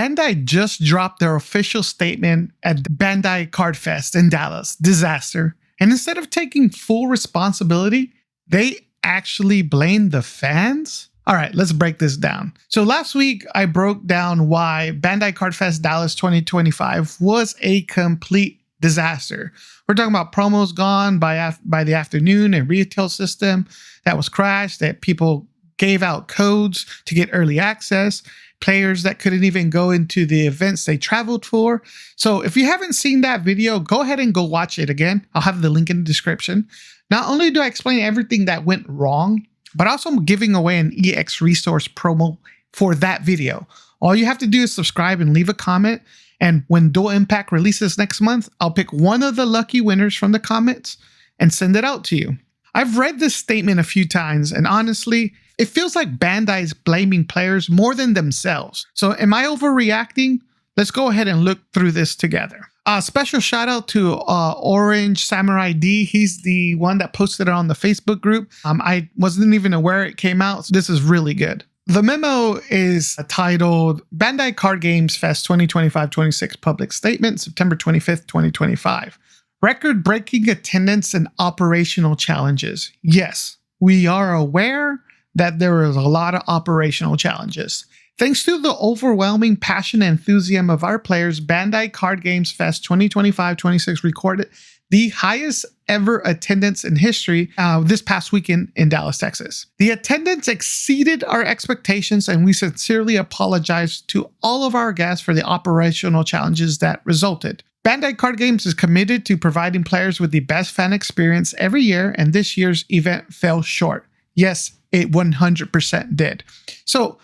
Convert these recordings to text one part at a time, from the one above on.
Bandai just dropped their official statement at Bandai Card Fest in Dallas. Disaster. And instead of taking full responsibility, they actually blamed the fans? All right, let's break this down. So last week, I broke down why Bandai Card Fest Dallas 2025 was a complete disaster. We're talking about promos gone by the afternoon, a retail system that was crashed, that people gave out codes to get early access, players that couldn't even go into the events they traveled for. So if you haven't seen that video, go ahead and go watch it again. I'll have the link in the description. Not only do I explain everything that went wrong, but also I'm giving away an EX resource promo for that video. All you have to do is subscribe and leave a comment. And when Dual Impact releases next month, I'll pick one of the lucky winners from the comments and send it out to you. I've read this statement a few times, and honestly, it feels like Bandai is blaming players more than themselves. So am I overreacting? Let's go ahead and look through this together. Special shout out to Orange Samurai D. He's the one that posted it on the Facebook group. I wasn't even aware it came out. So this is really good. The memo is titled Bandai Card Games Fest 2025-26 Public Statement, September 25th, 2025. Record-breaking attendance and operational challenges. Yes, we are aware that there is a lot of operational challenges. Thanks to the overwhelming passion and enthusiasm of our players, Bandai Card Games Fest 2025-26 recorded the highest ever attendance in history this past weekend in Dallas, Texas. The attendance exceeded our expectations, and we sincerely apologize to all of our guests for the operational challenges that resulted. Bandai Card Games is committed to providing players with the best fan experience every year, and this year's event fell short. Yes, it 100% did. So,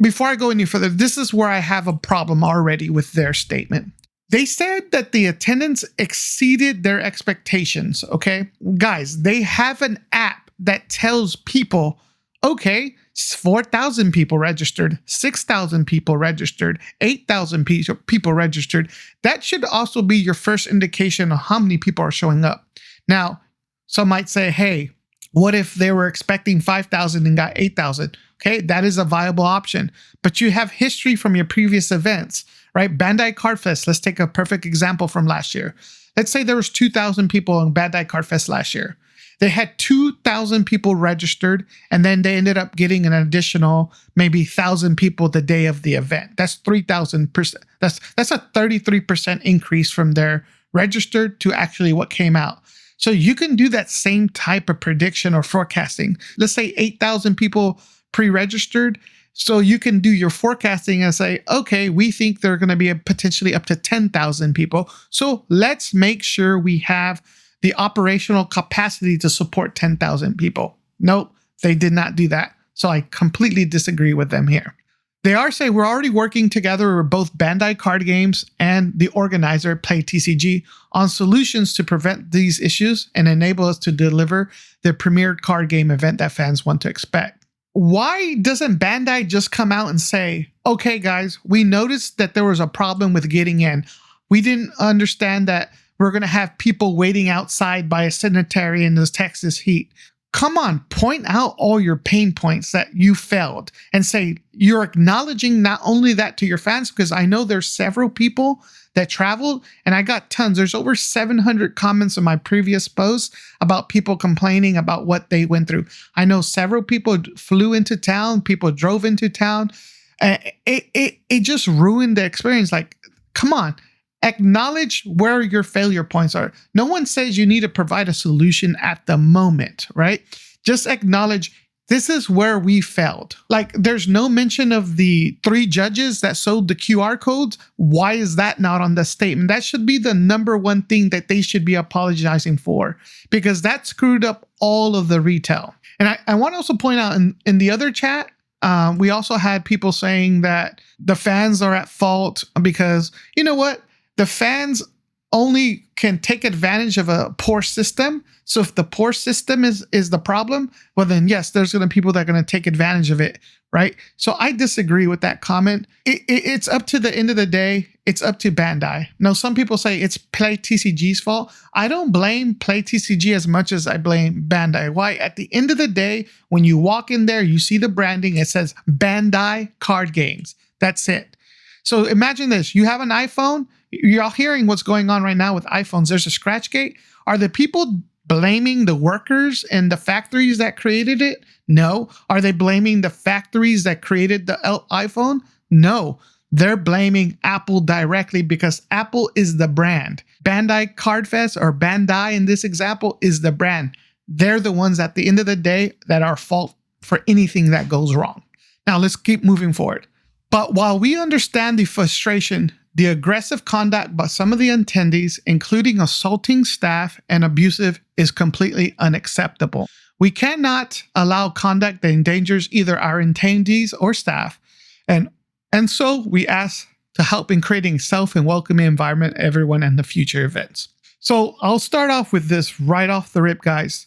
before I go any further, this is where I have a problem already with their statement. They said that the attendance exceeded their expectations, okay? Guys, they have an app that tells people, okay, 4,000 people registered, 6,000 people registered, 8,000 people registered. That should also be your first indication of how many people are showing up. Now, some might say, hey, what if they were expecting 5,000 and got 8,000? Okay, that is a viable option. But you have history from your previous events, right? Bandai Card Fest, let's take a perfect example from last year. Let's say there was 2,000 people in Bandai Card Fest last year. They had 2,000 people registered, and then they ended up getting an additional maybe 1,000 people the day of the event. That's 3,000%. That's a 33% increase from their registered to actually what came out. So you can do that same type of prediction or forecasting. Let's say 8,000 people pre-registered. So you can do your forecasting and say, okay, we think there are going to be potentially up to 10,000 people. So let's make sure we have the operational capacity to support 10,000 people. Nope, they did not do that. So I completely disagree with them here. They are saying we're already working together with both Bandai Card Games and the organizer Play TCG on solutions to prevent these issues and enable us to deliver the premier card game event that fans want to expect. Why doesn't Bandai just come out and say, okay guys, we noticed that there was a problem with getting in. We didn't understand that we're going to have people waiting outside by a sanitary in this Texas heat. Come on, point out all your pain points that you failed and say you're acknowledging not only that to your fans, because I know there's several people that traveled and I got tons. There's over 700 comments on my previous post about people complaining about what they went through. I know several people flew into town, people drove into town. It just ruined the experience. Like, come on. Acknowledge where your failure points are. No one says you need to provide a solution at the moment, right? Just acknowledge this is where we failed. Like there's no mention of the 3 judges that sold the QR codes. Why is that not on the statement? That should be the number one thing that they should be apologizing for, because that screwed up all of the retail. And I want to also point out in the other chat, we also had people saying that the fans are at fault because, you know what? The fans only can take advantage of a poor system. So if the poor system is the problem, well then yes, there's going to be people that are going to take advantage of it, right? So I disagree with that comment. It's up to the end of the day, it's up to Bandai. Now some people say it's Play TCG's fault. I don't blame Play TCG as much as I blame Bandai. Why? At the end of the day, when you walk in there, you see the branding, it says Bandai Card Games. That's it. So imagine this. You have an iPhone. You're all hearing what's going on right now with iPhones. There's a scratch gate. Are the people blaming the workers and the factories that created it? No. Are they blaming the factories that created the iPhone? No. They're blaming Apple directly because Apple is the brand. Bandai Cardfest, or Bandai in this example, is the brand. They're the ones at the end of the day that are fault for anything that goes wrong. Now let's keep moving forward. But while we understand the frustration, the aggressive conduct by some of the attendees, including assaulting staff and abusive, is completely unacceptable. We cannot allow conduct that endangers either our attendees or staff. And so we ask to help in creating a safe and welcoming environment everyone in the future events. So I'll start off with this right off the rip, guys.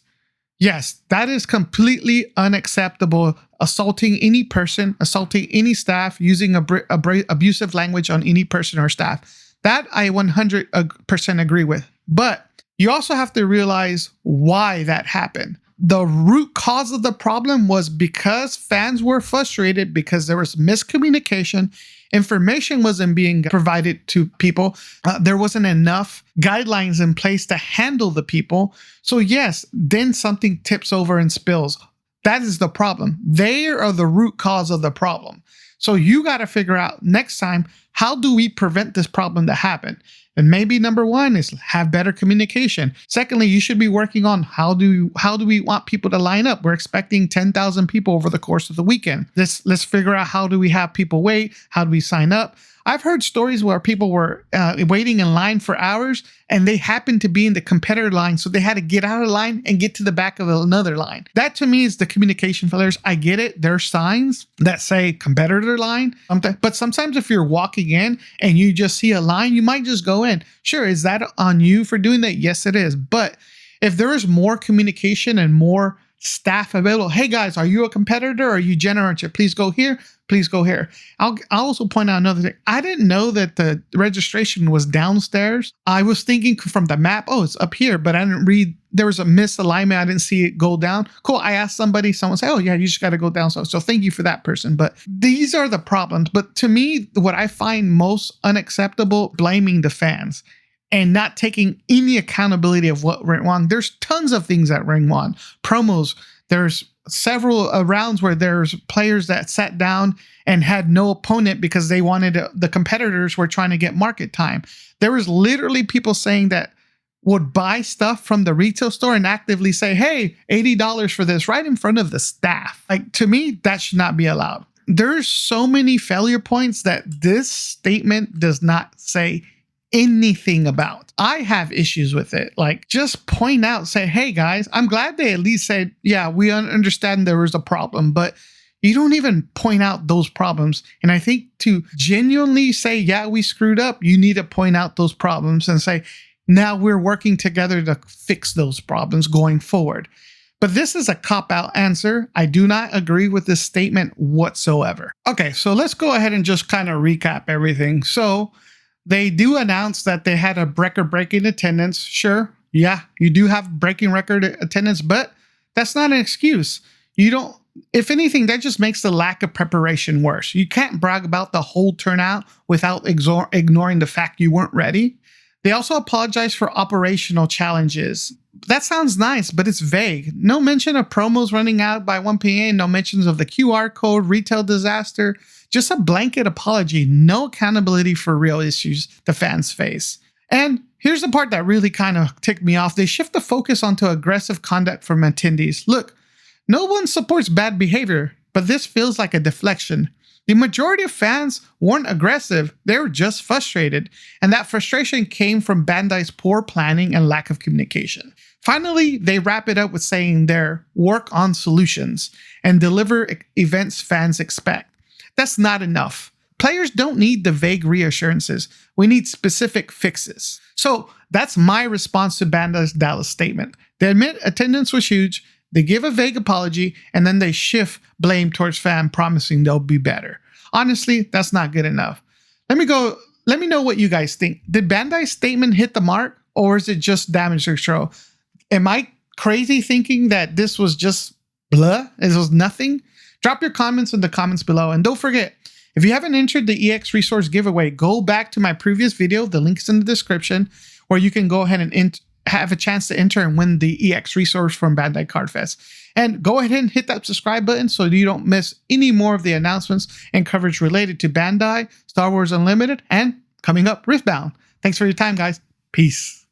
Yes, that is completely unacceptable. Assaulting any person, assaulting any staff, using abusive language on any person or staff. That I 100% agree with. But you also have to realize why that happened. The root cause of the problem was because fans were frustrated because there was miscommunication. Information wasn't being provided to people. There wasn't enough guidelines in place to handle the people. So yes, then something tips over and spills. That is the problem. They are the root cause of the problem. So you got to figure out next time, how do we prevent this problem to happen? And maybe number one is have better communication. Secondly, you should be working on how do we want people to line up? We're expecting 10,000 people over the course of the weekend. Let's figure out how do we have people wait? How do we sign up? I've heard stories where people were waiting in line for hours and they happened to be in the competitor line. So they had to get out of line and get to the back of another line. That to me is the communication failures. I get it. There are signs that say competitor line. But sometimes if you're walking in and you just see a line, you might just go in. Sure, is that on you for doing that? Yes, it is. But if there is more communication and more staff available, hey guys, are you a competitor? Are you generator? Please go here. Please go here. I'll also point out another thing. I didn't know that the registration was downstairs. I was thinking from the map, oh, it's up here, but I didn't read. There was a misalignment. I didn't see it go down. Cool. I asked somebody, someone said, oh yeah, you just got to go down. So thank you for that person. But these are the problems. But to me, what I find most unacceptable, blaming the fans and not taking any accountability of what went wrong. There's tons of things that went wrong. Promos, there's several rounds where there's players that sat down and had no opponent because they wanted the competitors were trying to get market time. There was literally people saying that would buy stuff from the retail store and actively say, hey, $80 for this right in front of the staff. Like, to me, that should not be allowed. There's so many failure points that this statement does not say anything about. I have issues with it. Like, just point out, say, hey guys, I'm glad they at least said, yeah, we understand there was a problem, but you don't even point out those problems. And I think to genuinely say, yeah, we screwed up, you need to point out those problems and say, now we're working together to fix those problems going forward. But this is a cop-out answer. I do not agree with this statement whatsoever. Okay, so let's go ahead and just kind of recap everything. So they do announce that they had a record-breaking attendance. Sure, yeah, you do have breaking record attendance, but that's not an excuse. You don't, if anything, that just makes the lack of preparation worse. You can't brag about the whole turnout without ignoring the fact you weren't ready. They also apologize for operational challenges. That sounds nice, but it's vague. No mention of promos running out by 1 p.m., no mentions of the QR code, retail disaster. Just a blanket apology, no accountability for real issues the fans face. And here's the part that really kind of ticked me off. They shift the focus onto aggressive conduct from attendees. Look, no one supports bad behavior, but this feels like a deflection. The majority of fans weren't aggressive, they were just frustrated. And that frustration came from Bandai's poor planning and lack of communication. Finally, they wrap it up with saying their work on solutions and deliver events fans expect. That's not enough. Players don't need the vague reassurances. We need specific fixes. So that's my response to Bandai's Dallas statement. They admit attendance was huge, they give a vague apology, and then they shift blame towards fan, promising they'll be better. Honestly, that's not good enough. Let me know what you guys think. Did Bandai's statement hit the mark, or is it just damage control? Am I crazy thinking that this was just blah? It was nothing? Drop your comments in the comments below. And don't forget, If you haven't entered the EX Resource giveaway, go back to my previous video. The link's in the description, where you can go ahead and have a chance to enter and win the EX Resource from Bandai Card Fest. And go ahead and hit that subscribe button so you don't miss any more of the announcements and coverage related to Bandai, Star Wars Unlimited, and coming up, Riftbound. Thanks for your time, guys. Peace.